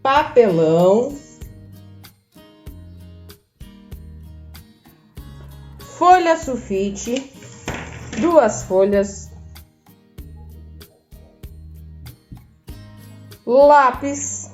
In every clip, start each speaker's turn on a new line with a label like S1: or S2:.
S1: papelão, folha sulfite, 2 folhas, lápis,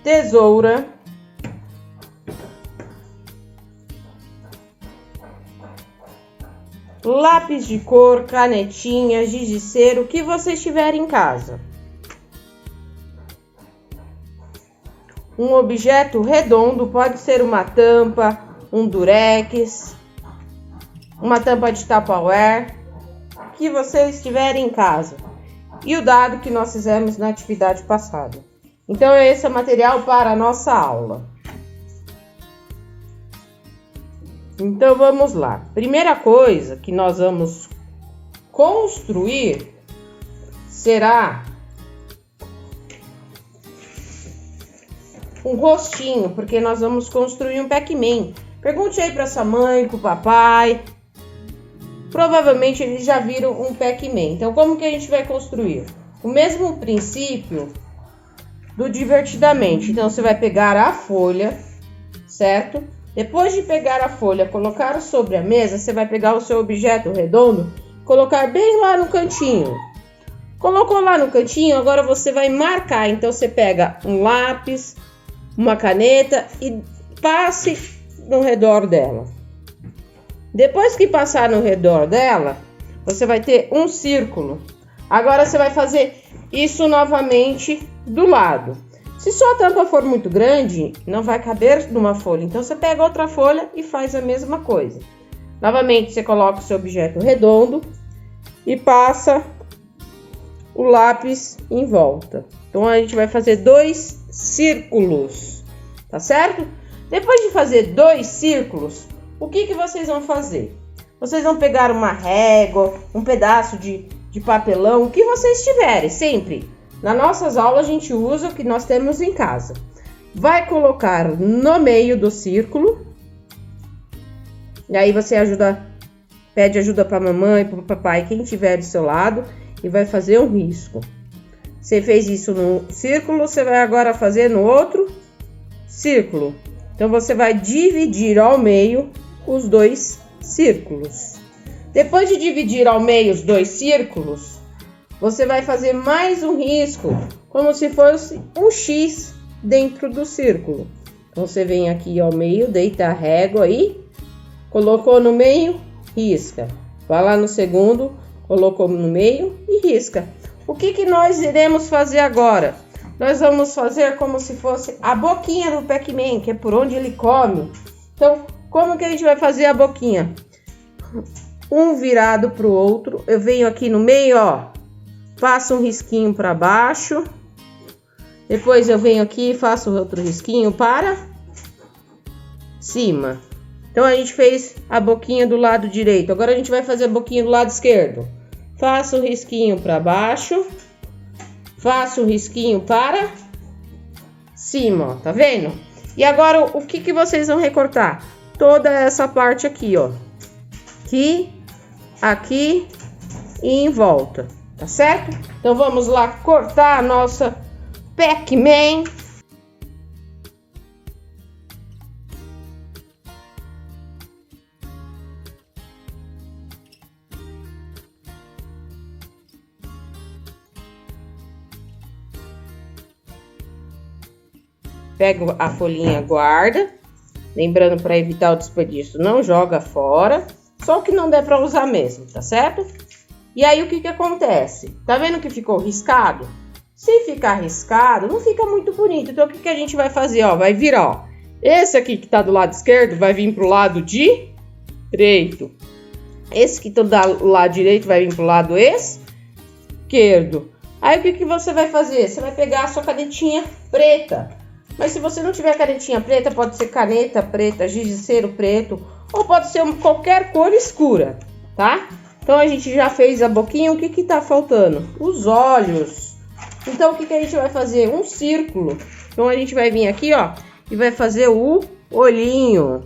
S1: tesoura, lápis de cor, canetinha, giz de cera, o que vocês tiverem em casa. Um objeto redondo, pode ser uma tampa, um durex, uma tampa de Tupperware, que vocês tiverem em casa. E o dado que nós fizemos na atividade passada. Então, esse é o material para a nossa aula. Então, vamos lá. Primeira coisa que nós vamos construir será um rostinho, porque nós vamos construir um Pac-Man. Pergunte aí para sua mãe, para o papai. Provavelmente eles já viram um Pac-Man. Então, como que a gente vai construir? O mesmo princípio do Divertidamente. Então, você vai pegar a folha, certo? Depois de pegar a folha, colocar sobre a mesa, você vai pegar o seu objeto redondo, colocar bem lá no cantinho. Colocou lá no cantinho, agora você vai marcar. Então, você pega um lápis, uma caneta e passe no redor dela. Depois que passar no redor dela, você vai ter um círculo. Agora você vai fazer isso novamente do lado. Se sua tampa for muito grande, não vai caber numa folha. Então você pega outra folha e faz a mesma coisa. Novamente você coloca o seu objeto redondo e passa o lápis em volta. Então a gente vai fazer 2 círculos, tá certo? Depois de fazer 2 círculos, o que vocês vão fazer? Vocês vão pegar uma régua, um pedaço de papelão, o que vocês tiverem, sempre. Nas nossas aulas a gente usa o que nós temos em casa. Vai colocar no meio do círculo. E aí você pede ajuda para a mamãe, para o papai, quem tiver do seu lado, e vai fazer um risco. Você fez isso no círculo, você vai agora fazer no outro círculo. Então você vai dividir ao meio os 2 círculos. Depois de dividir ao meio os 2 círculos, você vai fazer mais um risco, como se fosse um X dentro do círculo. Então você vem aqui ao meio, deita a régua aí, colocou no meio, risca. Vai lá no segundo, colocou no meio e risca. O que nós iremos fazer agora? Nós vamos fazer como se fosse a boquinha do Pac-Man, que é por onde ele come. Então, como que a gente vai fazer a boquinha? Um virado para o outro. Eu venho aqui no meio, ó, faço um risquinho para baixo. Depois eu venho aqui e faço outro risquinho para cima. Então, a gente fez a boquinha do lado direito. Agora, a gente vai fazer a boquinha do lado esquerdo. Faço um risquinho para baixo. Faço um risquinho para cima, ó, tá vendo? E agora, o que vocês vão recortar? Toda essa parte aqui, ó. Aqui e em volta, tá certo? Então, vamos lá cortar a nossa Pac-Man. Pega a folhinha, guarda. Lembrando, para evitar o desperdício, não joga fora. Só o que não der para usar mesmo, tá certo? E aí, o que acontece? Tá vendo que ficou riscado? Se ficar riscado, não fica muito bonito. Então, o que a gente vai fazer? Ó, vai virar, ó. Esse aqui que tá do lado esquerdo vai vir pro lado direito. Esse que tá do lado direito vai vir pro lado esquerdo. Aí, o que você vai fazer? Você vai pegar a sua canetinha preta. Mas se você não tiver canetinha preta, pode ser caneta preta, giz de cera preto, ou pode ser qualquer cor escura, tá? Então, a gente já fez a boquinha, o que tá faltando? Os olhos. Então, o que a gente vai fazer? Um círculo. Então, a gente vai vir aqui, ó, e vai fazer o olhinho.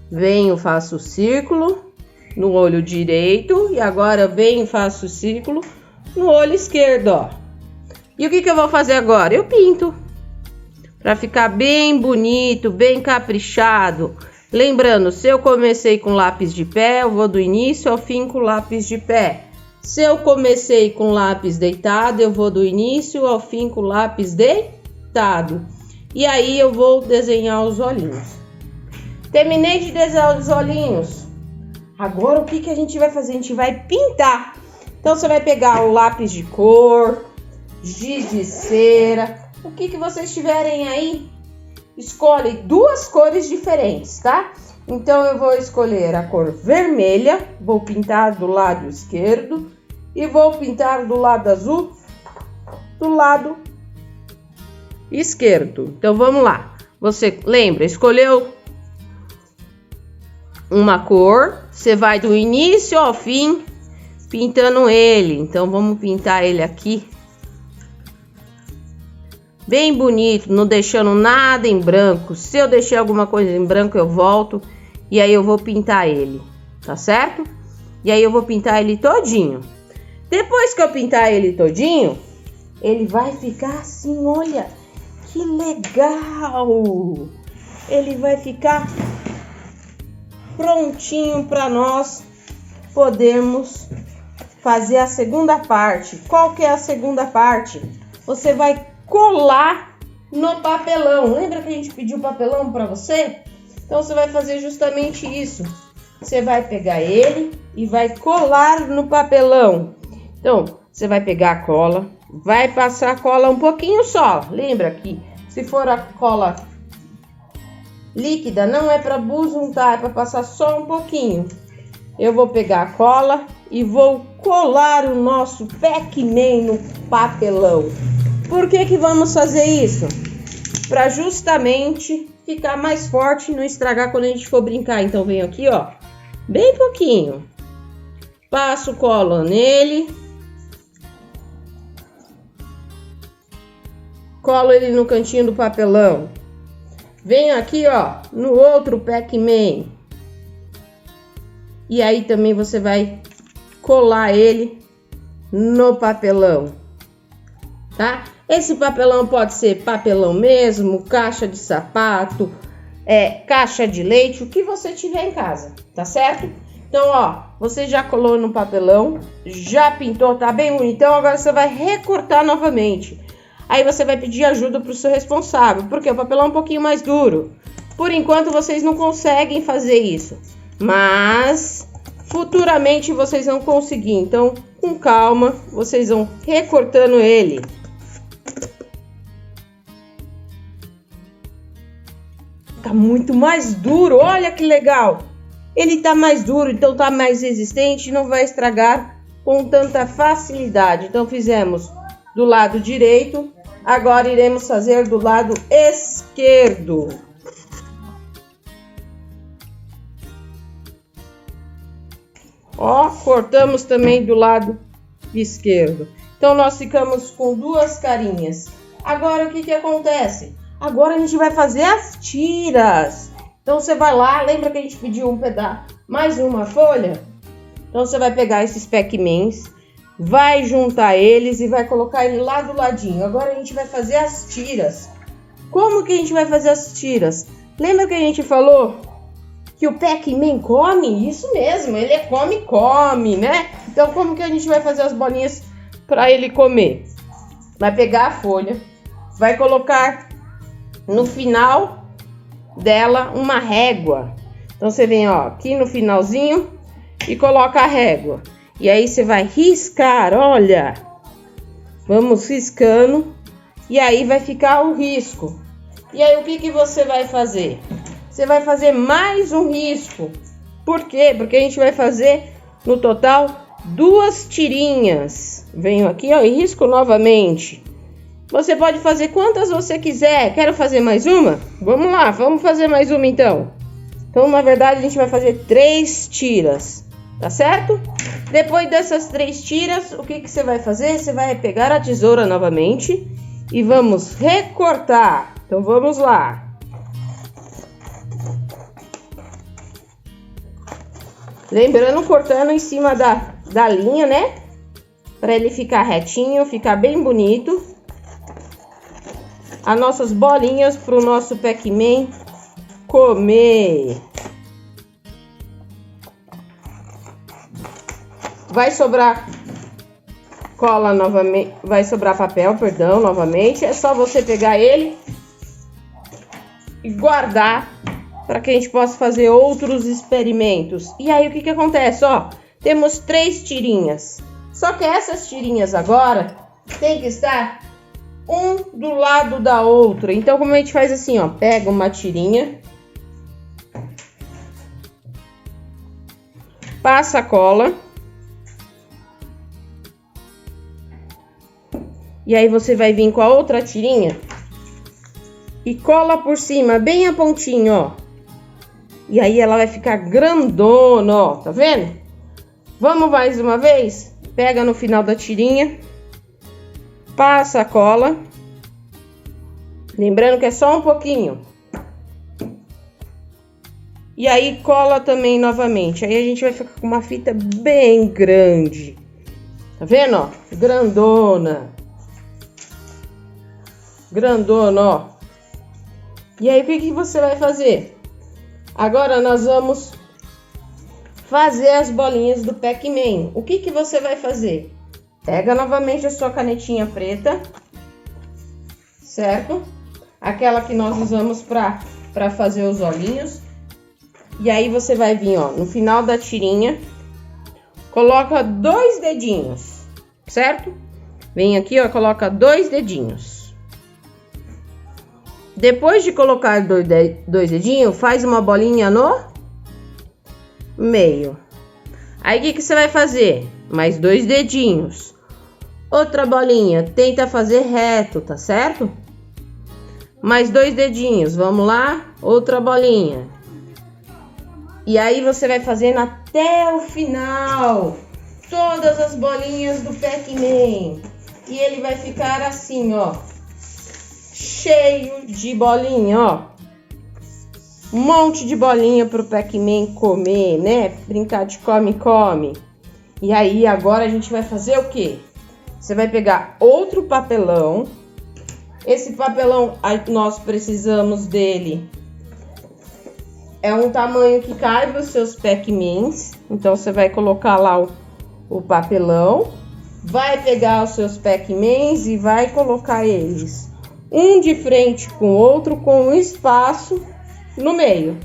S1: Venho, faço o círculo no olho direito, e agora venho, faço o círculo no olho esquerdo, ó. E o que eu vou fazer agora? Eu pinto. Para ficar bem bonito, bem caprichado. Lembrando, se eu comecei com lápis de pé, eu vou do início ao fim com lápis de pé. Se eu comecei com lápis deitado, eu vou do início ao fim com lápis deitado. E aí eu vou desenhar os olhinhos. Terminei de desenhar os olhinhos. Agora o que a gente vai fazer? A gente vai pintar. Então você vai pegar o lápis de cor, giz de cera, o que vocês tiverem aí. Escolhe duas cores diferentes, tá? Então eu vou escolher a cor vermelha, vou pintar do lado esquerdo e vou pintar do lado azul do lado esquerdo. Então vamos lá. Você lembra, escolheu uma cor, você vai do início ao fim pintando ele. Então vamos pintar ele aqui. Bem bonito, não deixando nada em branco. Se eu deixei alguma coisa em branco, eu volto e aí eu vou pintar ele, tá certo? E aí eu vou pintar ele todinho. Depois que eu pintar ele todinho, ele vai ficar assim, olha, que legal! Ele vai ficar prontinho para nós podermos fazer a segunda parte. Qual que é a segunda parte? Você vai colar no papelão. Lembra que a gente pediu papelão para você? Então você vai fazer justamente isso. Você vai pegar ele e vai colar no papelão. Então você vai pegar a cola, vai passar a cola um pouquinho só. Lembra que se for a cola líquida, não é para busuntar, é para passar só um pouquinho. Eu vou pegar a cola e vou colar o nosso Pac-Man no papelão. Por que vamos fazer isso? Para justamente ficar mais forte e não estragar quando a gente for brincar. Então venho aqui, ó, bem pouquinho. Passo cola nele. Colo ele no cantinho do papelão. Venho aqui, ó, no outro Pac-Man. E aí também você vai colar ele no papelão, tá? Esse papelão pode ser papelão mesmo, caixa de sapato, caixa de leite, o que você tiver em casa, tá certo? Então, ó, você já colou no papelão, já pintou, tá bem bonitão, agora você vai recortar novamente. Aí você vai pedir ajuda pro seu responsável, porque o papelão é um pouquinho mais duro. Por enquanto vocês não conseguem fazer isso, mas futuramente vocês vão conseguir. Então, com calma, vocês vão recortando ele. Tá muito mais duro, olha que legal. Ele tá mais duro, então tá mais resistente, não vai estragar com tanta facilidade. Então fizemos do lado direito, agora iremos fazer do lado esquerdo. Ó, cortamos também do lado esquerdo. Então nós ficamos com duas carinhas. Agora o que acontece? Agora a gente vai fazer as tiras. Então você vai lá, lembra que a gente pediu um pedaço, mais uma folha? Então você vai pegar esses Pac-Mans, vai juntar eles e vai colocar ele lá do ladinho. Agora a gente vai fazer as tiras. Como que a gente vai fazer as tiras? Lembra que a gente falou que o Pac-Man come? Isso mesmo, ele come, né? Então como que a gente vai fazer as bolinhas para ele comer? Vai pegar a folha, vai colocar no final dela uma régua. Então você vem, ó, aqui no finalzinho e coloca a régua. E aí você vai riscar, olha. Vamos riscando e aí vai ficar o risco. E aí o que você vai fazer? Você vai fazer mais um risco. Por quê? Porque a gente vai fazer no total 2 tirinhas. Venho aqui, ó, e risco novamente. Você pode fazer quantas você quiser. Quero fazer mais uma? Vamos lá, vamos fazer mais uma então. Então, na verdade, a gente vai fazer 3 tiras, tá certo? Depois dessas 3 tiras, o que você vai fazer? Você vai pegar a tesoura novamente e vamos recortar. Então, vamos lá. Lembrando, cortando em cima da linha, né? para ele ficar retinho, ficar bem bonito. As nossas bolinhas para o nosso Pac-Man comer. Vai sobrar cola novamente, vai sobrar papel, perdão, novamente. É só você pegar ele e guardar para que a gente possa fazer outros experimentos. E aí o que acontece, ó? Temos 3 tirinhas. Só que essas tirinhas agora tem que estar um do lado da outra. Então como a gente faz assim, ó, pega uma tirinha, passa a cola, e aí você vai vir com a outra tirinha e cola por cima, bem a pontinha, ó. E aí ela vai ficar grandona, ó, tá vendo? Vamos mais uma vez? Pega no final da tirinha, passa a cola, lembrando que é só um pouquinho. E aí cola também novamente. Aí a gente vai ficar com uma fita bem grande. Tá vendo, ó? Grandona. Grandona, ó. E aí o que você vai fazer? Agora nós vamos fazer as bolinhas do Pac-Man. O que você vai fazer? Pega novamente a sua canetinha preta, certo? Aquela que nós usamos para fazer os olhinhos. E aí você vai vir, ó, no final da tirinha, coloca 2 dedinhos, certo? Vem aqui, ó, coloca 2 dedinhos. Depois de colocar 2 dedinhos, faz uma bolinha no meio. Aí o que você vai fazer? Mais 2 dedinhos. Outra bolinha, tenta fazer reto, tá certo? Mais 2 dedinhos, vamos lá? Outra bolinha. E aí você vai fazendo até o final todas as bolinhas do Pac-Man. E ele vai ficar assim, ó, cheio de bolinha, ó. Um monte de bolinha pro Pac-Man comer, né? Brincar de come-come. E aí agora a gente vai fazer o quê? Você vai pegar outro papelão. Esse papelão, nós precisamos dele. É um tamanho que caiba os seus Pac-Mans. Então você vai colocar lá o papelão. Vai pegar os seus Pac-Mans e vai colocar eles um de frente com o outro, com um espaço no meio,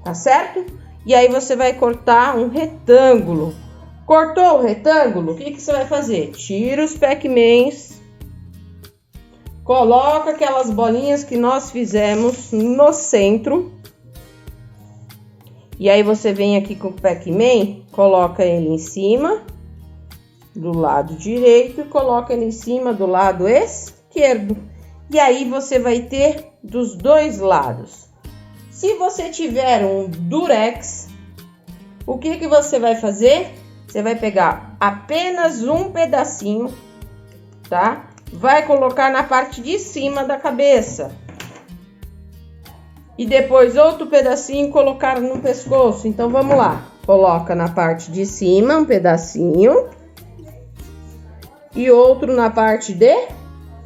S1: tá certo? E aí você vai cortar um retângulo. Cortou o retângulo? O que você vai fazer? Tira os Pac-Mans, coloca aquelas bolinhas que nós fizemos no centro. E aí você vem aqui com o Pac-Man, coloca ele em cima do lado direito e coloca ele em cima do lado esquerdo. E aí você vai ter dos dois lados. Se você tiver um Durex, o que você vai fazer? Você vai pegar apenas um pedacinho, tá? Vai colocar na parte de cima da cabeça. E depois outro pedacinho colocar no pescoço. Então vamos lá. Coloca na parte de cima um pedacinho. E outro na parte de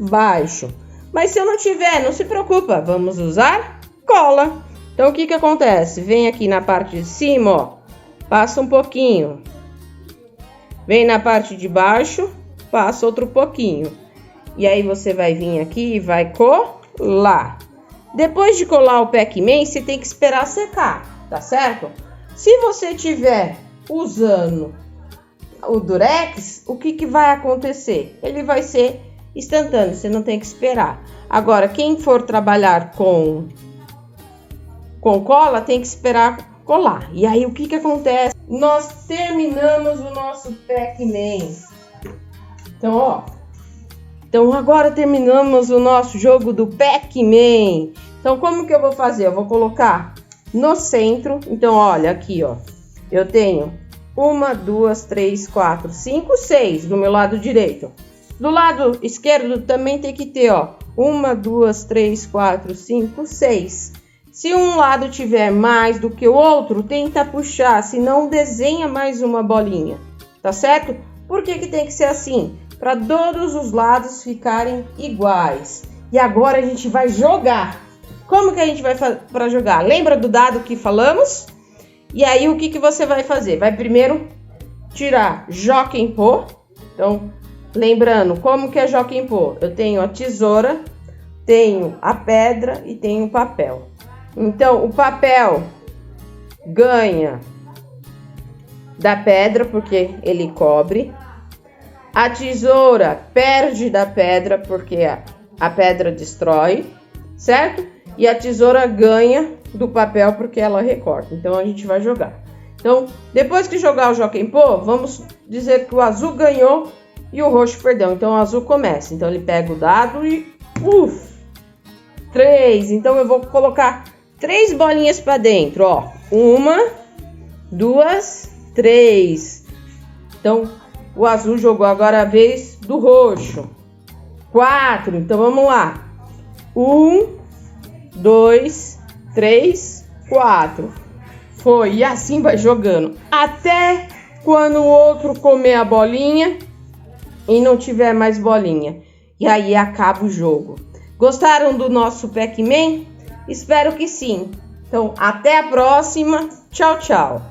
S1: baixo. Mas se eu não tiver, não se preocupa. Vamos usar cola. Então o que acontece? Vem aqui na parte de cima, ó. Passa um pouquinho. Vem na parte de baixo. Passa outro pouquinho. E aí você vai vir aqui e vai colar. Depois de colar o Pac-Man, você tem que esperar secar, tá certo? Se você tiver usando o Durex, o que vai acontecer? Ele vai ser instantâneo, você não tem que esperar. Agora, quem for trabalhar com cola, tem que esperar colar. E aí, o que acontece? Nós terminamos o nosso Pac-Man. Então, ó. Então, agora terminamos o nosso jogo do Pac-Man. Então, como que eu vou fazer? Eu vou colocar no centro. Então, olha aqui, ó. Eu tenho 1, 2, 3, 4, 5, 6 do meu lado direito. Do lado esquerdo também tem que ter, ó. 1, 2, 3, 4, 5, 6. Se um lado tiver mais do que o outro, tenta puxar. Senão, desenha mais uma bolinha. Tá certo? Por que tem que ser assim? Para todos os lados ficarem iguais. E agora a gente vai jogar. Como que a gente vai fazer para jogar? Lembra do dado que falamos? E aí o que você vai fazer? Vai primeiro tirar Jockey Pô. Então, lembrando, como que é Jockey Pô? Eu tenho a tesoura, tenho a pedra e tenho o papel. Então, o papel ganha da pedra, porque ele cobre. A tesoura perde da pedra, porque a pedra destrói, certo? E a tesoura ganha do papel, porque ela recorta. Então, a gente vai jogar. Então, depois que jogar o Jockey Pô, vamos dizer que o azul ganhou e o roxo perdeu. Então, o azul começa. Então, ele pega o dado e... 3. Então, eu vou colocar 3 bolinhas para dentro, ó. 1, 2, 3. Então, o azul jogou agora a vez do roxo. 4. Então, vamos lá. 1, 2, 3, 4. Foi. E assim vai jogando. Até quando o outro comer a bolinha e não tiver mais bolinha. E aí acaba o jogo. Gostaram do nosso Pac-Man? Espero que sim. Então, até a próxima. Tchau, tchau.